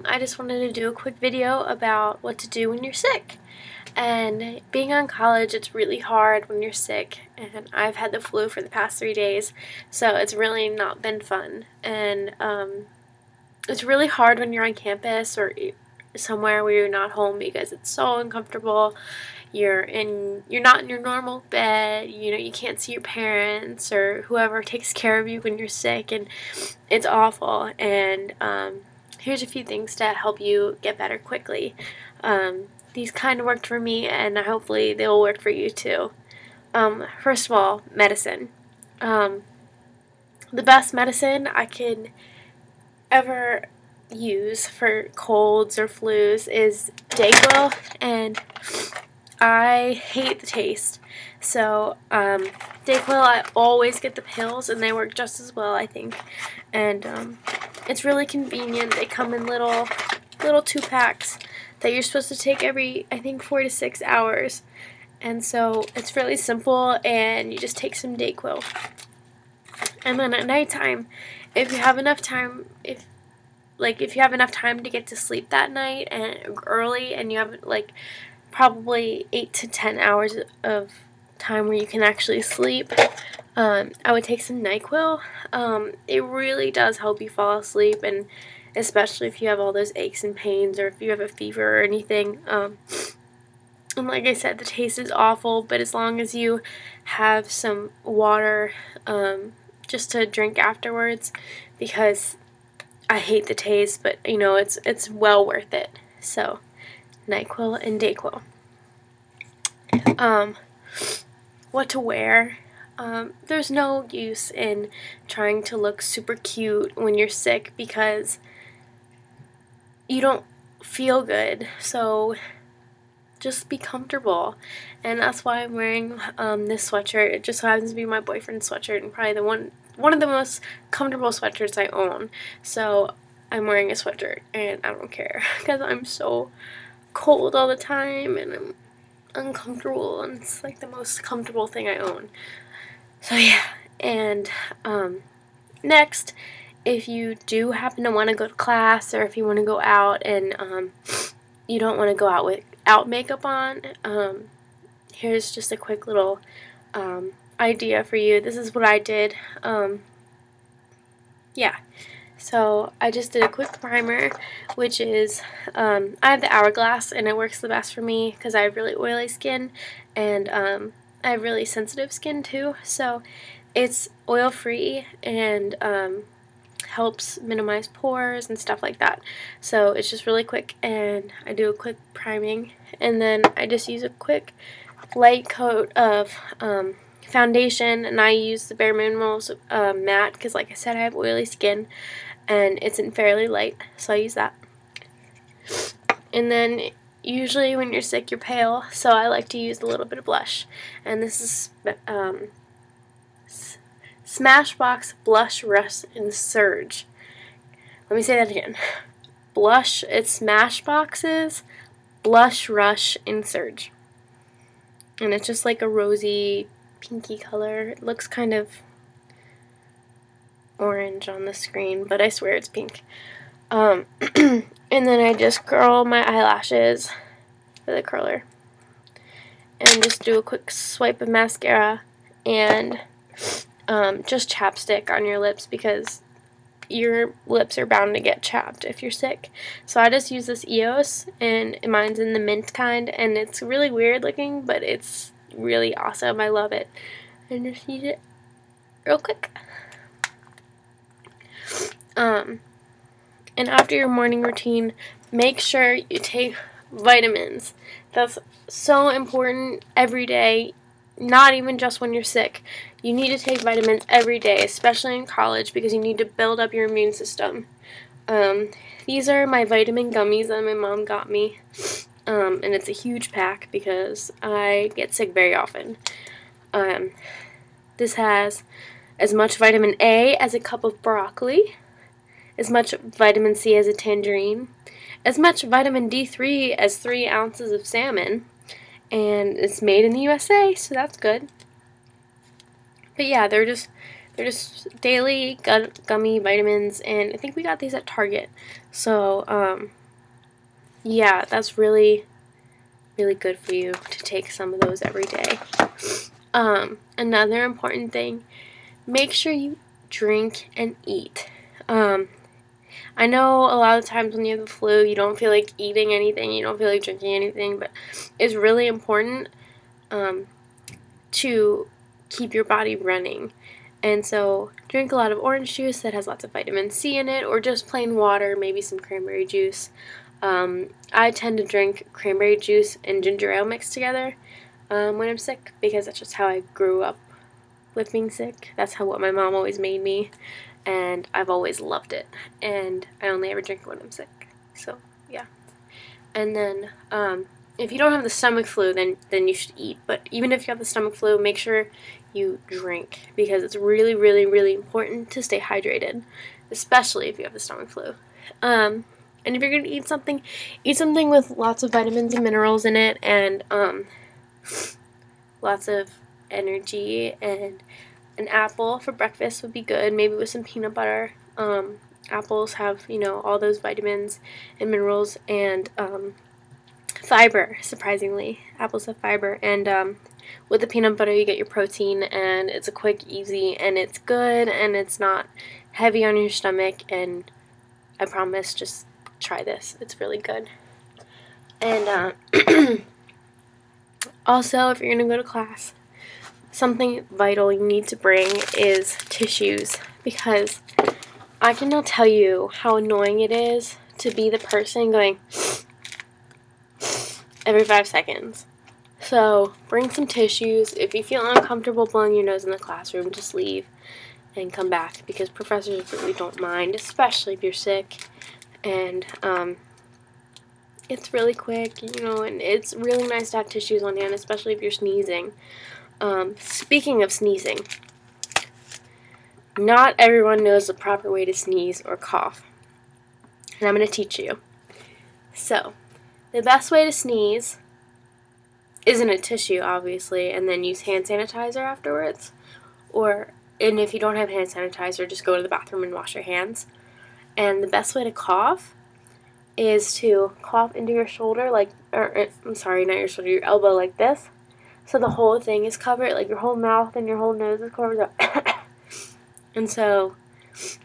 I just wanted to do a quick video about what to do when you're sick. And being on college, it's really hard when you're sick, and I've had the flu for the past 3 days, so it's really not been fun. And it's really hard when you're on campus or somewhere where you're not home because it's so uncomfortable. You're not in your normal bed, you can't see your parents or whoever takes care of you when you're sick, and it's awful. And here's a few things to help you get better quickly. These kind of worked for me, and hopefully they'll work for you too. First of all, medicine. The best medicine I can ever use for colds or flus is Dayquil, and I hate the taste. So Dayquil, I always get the pills, and they work just as well, I think. And it's really convenient. They come in little 2-packs that you're supposed to take every, I think, 4 to 6 hours. And so it's really simple, and you just take some Dayquil. And then at nighttime, if you have enough time, if you have enough time to get to sleep that night and early, and you have probably 8 to 10 hours of time where you can actually sleep, I would take some NyQuil. It really does help you fall asleep, and especially if you have all those aches and pains, or if you have a fever or anything. And like I said, the taste is awful, but as long as you have some water just to drink afterwards, because I hate the taste, but it's well worth it. So NyQuil and Dayquil. What to wear? There's no use in trying to look super cute when you're sick because you don't feel good. So just be comfortable, and that's why I'm wearing this sweatshirt. It just happens to be my boyfriend's sweatshirt, and probably one of the most comfortable sweatshirts I own. So I'm wearing a sweatshirt, and I don't care because I'm so cold all the time, and I'm uncomfortable, and it's like the most comfortable thing I own. So yeah. And next, if you do happen to want to go to class, or if you want to go out and you don't want to go out without makeup on, here's just a quick little idea for you. This is what I did. Yeah. So I just did a quick primer, which is, I have the Hourglass, and it works the best for me because I have really oily skin, and I have really sensitive skin too. So it's oil-free, and helps minimize pores and stuff like that. So it's just really quick, and I do a quick priming, and then I just use a quick light coat of foundation, and I use the Bare Minerals matte because, like I said, I have oily skin, and it's in fairly light, so I use that. And then usually when you're sick, you're pale, so I like to use a little bit of blush, and this is Smashbox Blush Rush and Surge. Let me say that again. Blush, it's Smashbox's Blush Rush and Surge. And it's just like a rosy, pinky color. It looks kind of orange on the screen, but I swear it's pink. And then I just curl my eyelashes with a curler. And just do a quick swipe of mascara, and just chapstick on your lips because your lips are bound to get chapped if you're sick. So I just use this EOS, and mine's in the mint kind, and it's really weird looking, but it's really awesome. I love it. And just use it real quick. And after your morning routine, make sure you take vitamins. That's so important every day, not even just when you're sick. You need to take vitamins every day, especially in college, because you need to build up your immune system. These are my vitamin gummies that my mom got me, and it's a huge pack because I get sick very often. This has as much vitamin A as a cup of broccoli, as much vitamin C as a tangerine, as much vitamin D3 as 3 ounces of salmon, and it's made in the USA, so that's good. But yeah, they're They're just daily gummy vitamins, and I think we got these at Target. So, yeah, that's really, really good for you to take some of those every day. Another important thing, make sure you drink and eat. I know a lot of times when you have the flu, you don't feel like eating anything, you don't feel like drinking anything, but it's really important to keep your body running. And so drink a lot of orange juice that has lots of vitamin C in it, or just plain water, maybe some cranberry juice. I tend to drink cranberry juice and ginger ale mixed together when I'm sick, because that's just how I grew up with being sick. That's what my mom always made me, and I've always loved it, and I only ever drink it when I'm sick. So yeah. And then if you don't have the stomach flu, then you should eat. But even if you have the stomach flu, make sure you drink, because it's really, really, really important to stay hydrated, especially if you have the stomach flu. And if you're going to eat something with lots of vitamins and minerals in it, and lots of energy. And an apple for breakfast would be good, maybe with some peanut butter. Apples have, all those vitamins and minerals, and fiber, surprisingly. Apples have fiber, and with the peanut butter you get your protein, and it's a quick, easy, and it's good, and it's not heavy on your stomach, and I promise, just try this. It's really good. And also, if you're going to go to class, something vital you need to bring is tissues, because I cannot tell you how annoying it is to be the person going every 5 seconds. So bring some tissues. If you feel uncomfortable blowing your nose in the classroom, just leave and come back, because professors really don't mind, especially if you're sick. And it's really quick, and it's really nice to have tissues on hand, especially if you're sneezing. Speaking of sneezing, not everyone knows the proper way to sneeze or cough, and I'm going to teach you. So, the best way to sneeze isn't a tissue, obviously, and then use hand sanitizer afterwards. And if you don't have hand sanitizer, just go to the bathroom and wash your hands. And the best way to cough is to cough into your shoulder, your elbow, like this. So the whole thing is covered, like your whole mouth and your whole nose is covered. And so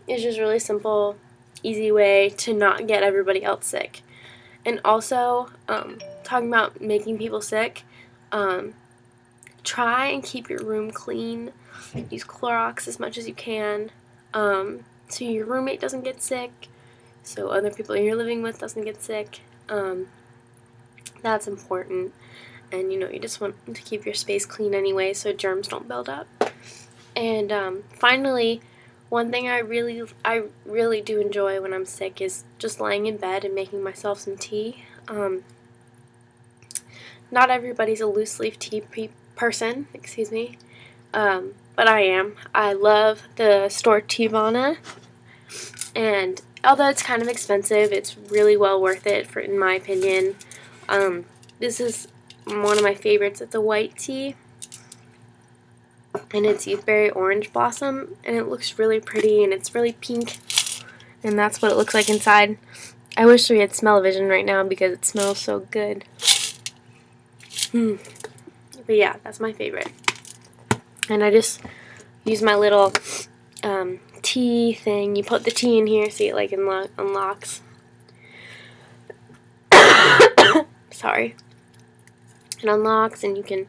it's just really simple, easy way to not get everybody else sick. And also, talking about making people sick, try and keep your room clean. Use Clorox as much as you can, so your roommate doesn't get sick, so other people you're living with doesn't get sick. That's important. And you just want to keep your space clean anyway, so germs don't build up. And finally, one thing I really do enjoy when I'm sick is just laying in bed and making myself some tea. Not everybody's a loose leaf tea person, but I am. I love the store Teavana, and although it's kind of expensive, it's really well worth it, in my opinion. This is one of my favorites. It's a white tea, and it's youthberry orange blossom, and it looks really pretty, and it's really pink, and that's what it looks like inside. I wish we had smell-o-vision right now because it smells so good. But yeah, that's my favorite. And I just use my little tea thing. You put the tea in here, see it like unlocks. Sorry. It unlocks, and you can,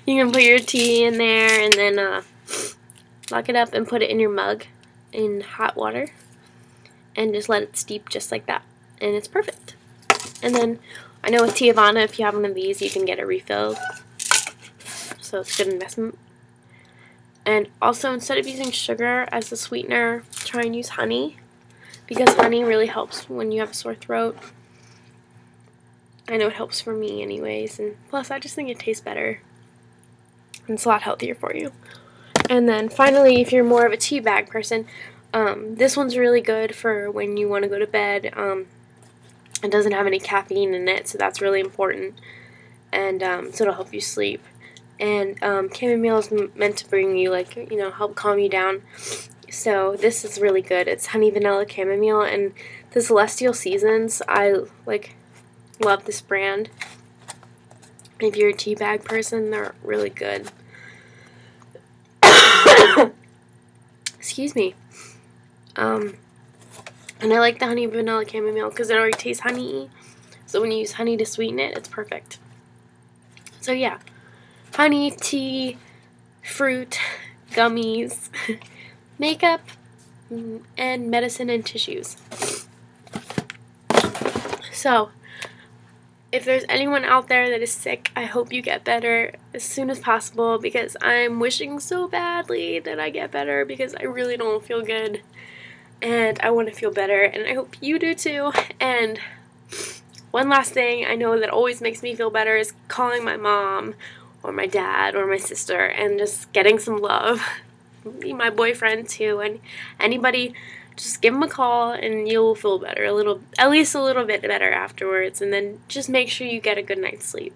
you can put your tea in there, and then lock it up and put it in your mug in hot water, and just let it steep just like that, and it's perfect. And then I know with Teavana, if you have one of these, you can get it refilled, so it's a good investment. And also, instead of using sugar as the sweetener, try and use honey, because honey really helps when you have a sore throat. I know it helps for me anyways, and plus I just think it tastes better, and it's a lot healthier for you. And then finally, if you're more of a tea bag person, this one's really good for when you want to go to bed. It doesn't have any caffeine in it, so that's really important, and so it'll help you sleep. And chamomile is meant to bring you, like, you know, help calm you down. So this is really good. It's honey vanilla chamomile, and the Celestial Seasons, I like love this brand. If you're a tea bag person, they're really good. Excuse me. And I like the honey vanilla chamomile because it already tastes honey-y. So when you use honey to sweeten it, it's perfect. So yeah, honey, tea, fruit, gummies, makeup, and medicine and tissues. So, if there's anyone out there that is sick, I hope you get better as soon as possible, because I'm wishing so badly that I get better because I really don't feel good and I want to feel better, and I hope you do too. And one last thing I know that always makes me feel better is calling my mom or my dad or my sister and just getting some love. My boyfriend too, and anybody, just give them a call and you'll feel better at least a little bit better afterwards, and then just make sure you get a good night's sleep.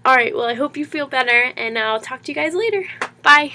Alright, well, I hope you feel better, and I'll talk to you guys later. Bye!